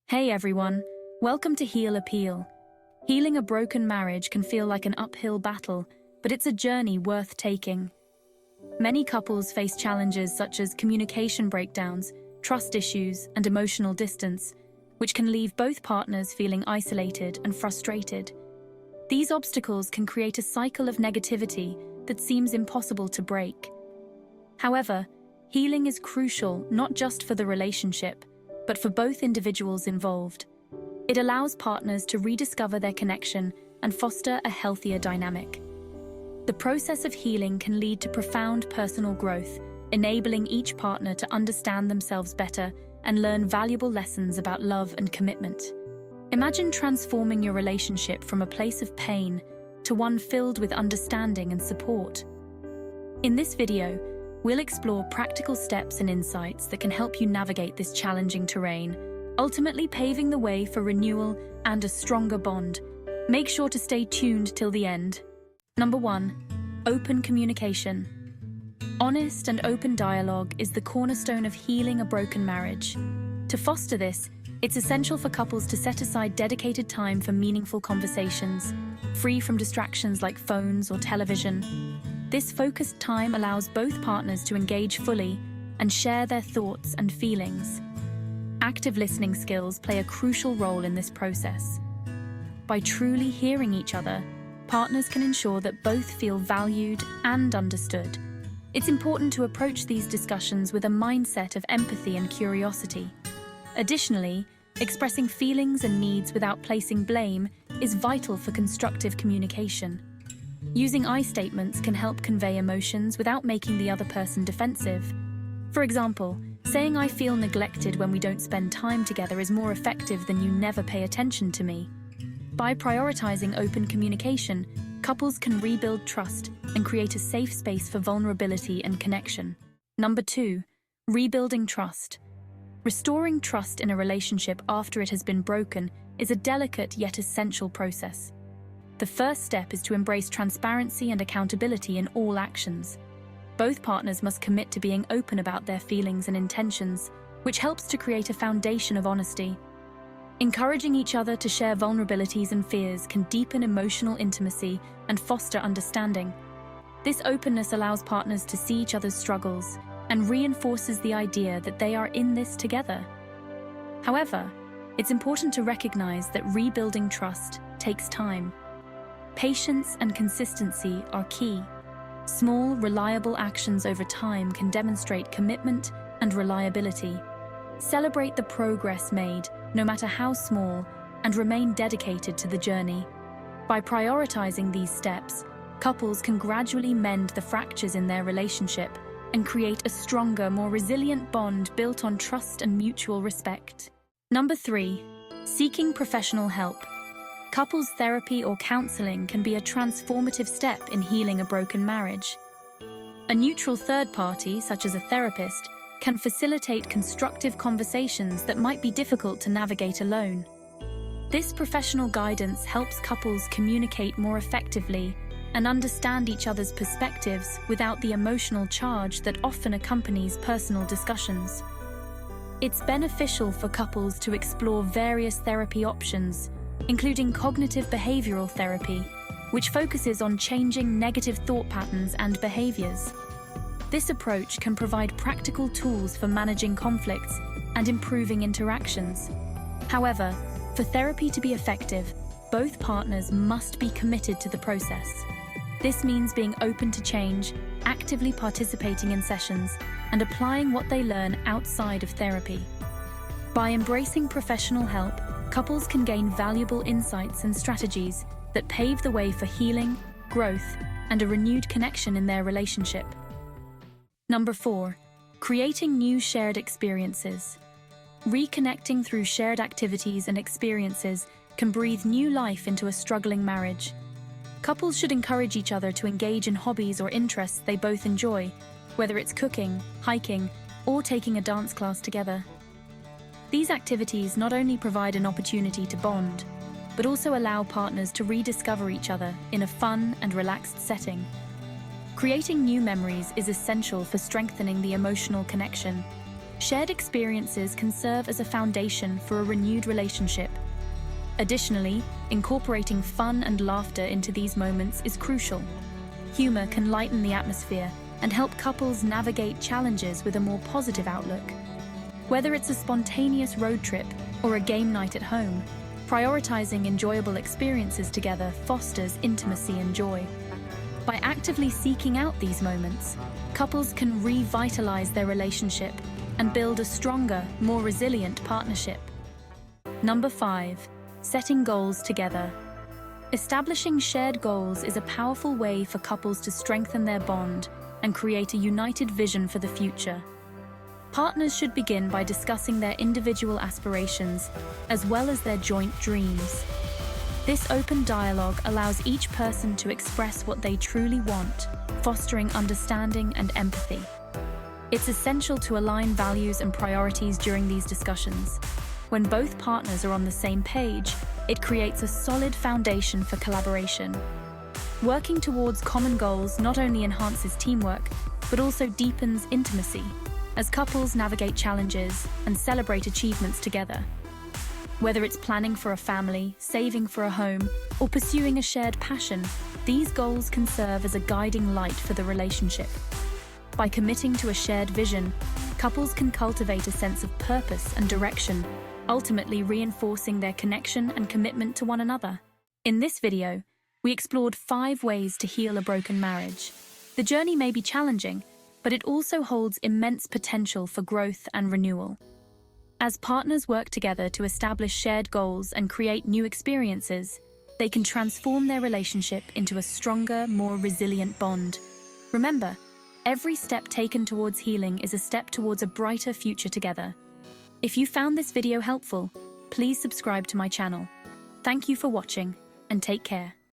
Hey everyone, welcome to Heal Appeal. Healing a broken marriage can feel like an uphill battle, but it's a journey worth taking. Many couples face challenges such as communication breakdowns, trust issues, and emotional distance, which can leave both partners feeling isolated and frustrated. These obstacles can create a cycle of negativity that seems impossible to break. However, healing is crucial not just for the relationship, but for both individuals involved. It allows partners to rediscover their connection and foster a healthier dynamic. The process of healing can lead to profound personal growth, enabling each partner to understand themselves better and learn valuable lessons about love and commitment. Imagine transforming your relationship from a place of pain to one filled with understanding and support. In this video, we'll explore practical steps and insights that can help you navigate this challenging terrain, ultimately paving the way for renewal and a stronger bond. Make sure to stay tuned till the end. Number 1. Open communication. Honest and open dialogue is the cornerstone of healing a broken marriage. To foster this, it's essential for couples to set aside dedicated time for meaningful conversations, free from distractions like phones or television. This focused time allows both partners to engage fully and share their thoughts and feelings. Active listening skills play a crucial role in this process. By truly hearing each other, partners can ensure that both feel valued and understood. It's important to approach these discussions with a mindset of empathy and curiosity. Additionally, expressing feelings and needs without placing blame is vital for constructive communication. Using I statements can help convey emotions without making the other person defensive. For example, saying "I feel neglected when we don't spend time together" is more effective than "you never pay attention to me." By prioritizing open communication, couples can rebuild trust and create a safe space for vulnerability and connection. Number 2. Rebuilding trust. Restoring trust in a relationship after it has been broken is a delicate yet essential process. The first step is to embrace transparency and accountability in all actions. Both partners must commit to being open about their feelings and intentions, which helps to create a foundation of honesty. Encouraging each other to share vulnerabilities and fears can deepen emotional intimacy and foster understanding. This openness allows partners to see each other's struggles and reinforces the idea that they are in this together. However, it's important to recognize that rebuilding trust takes time. Patience and consistency are key. Small, reliable actions over time can demonstrate commitment and reliability. Celebrate the progress made, no matter how small, and remain dedicated to the journey. By prioritizing these steps, couples can gradually mend the fractures in their relationship and create a stronger, more resilient bond built on trust and mutual respect. Number 3. Seeking professional help. Couples therapy or counseling can be a transformative step in healing a broken marriage. A neutral third party, such as a therapist, can facilitate constructive conversations that might be difficult to navigate alone. This professional guidance helps couples communicate more effectively and understand each other's perspectives without the emotional charge that often accompanies personal discussions. It's beneficial for couples to explore various therapy options, including cognitive behavioral therapy, which focuses on changing negative thought patterns and behaviors. This approach can provide practical tools for managing conflicts and improving interactions. However, for therapy to be effective, both partners must be committed to the process. This means being open to change, actively participating in sessions, and applying what they learn outside of therapy. By embracing professional help, couples can gain valuable insights and strategies that pave the way for healing, growth, and a renewed connection in their relationship. Number 4. Creating new shared experiences. Reconnecting through shared activities and experiences can breathe new life into a struggling marriage. Couples should encourage each other to engage in hobbies or interests they both enjoy, whether it's cooking, hiking, or taking a dance class together. These activities not only provide an opportunity to bond, but also allow partners to rediscover each other in a fun and relaxed setting. Creating new memories is essential for strengthening the emotional connection. Shared experiences can serve as a foundation for a renewed relationship. Additionally, incorporating fun and laughter into these moments is crucial. Humor can lighten the atmosphere and help couples navigate challenges with a more positive outlook. Whether it's a spontaneous road trip or a game night at home, prioritizing enjoyable experiences together fosters intimacy and joy. By actively seeking out these moments, couples can revitalize their relationship and build a stronger, more resilient partnership. Number 5. Setting goals together. Establishing shared goals is a powerful way for couples to strengthen their bond and create a united vision for the future. Partners should begin by discussing their individual aspirations as well as their joint dreams. This open dialogue allows each person to express what they truly want, fostering understanding and empathy. It's essential to align values and priorities during these discussions. When both partners are on the same page, it creates a solid foundation for collaboration. Working towards common goals not only enhances teamwork, but also deepens intimacy as couples navigate challenges and celebrate achievements together. Whether it's planning for a family, saving for a home, or pursuing a shared passion, these goals can serve as a guiding light for the relationship. By committing to a shared vision, couples can cultivate a sense of purpose and direction, ultimately reinforcing their connection and commitment to one another. In this video, we explored 5 ways to heal a broken marriage. The journey may be challenging, but it also holds immense potential for growth and renewal. As partners work together to establish shared goals and create new experiences, they can transform their relationship into a stronger, more resilient bond. Remember, every step taken towards healing is a step towards a brighter future together. If you found this video helpful, please subscribe to my channel. Thank you for watching, and take care.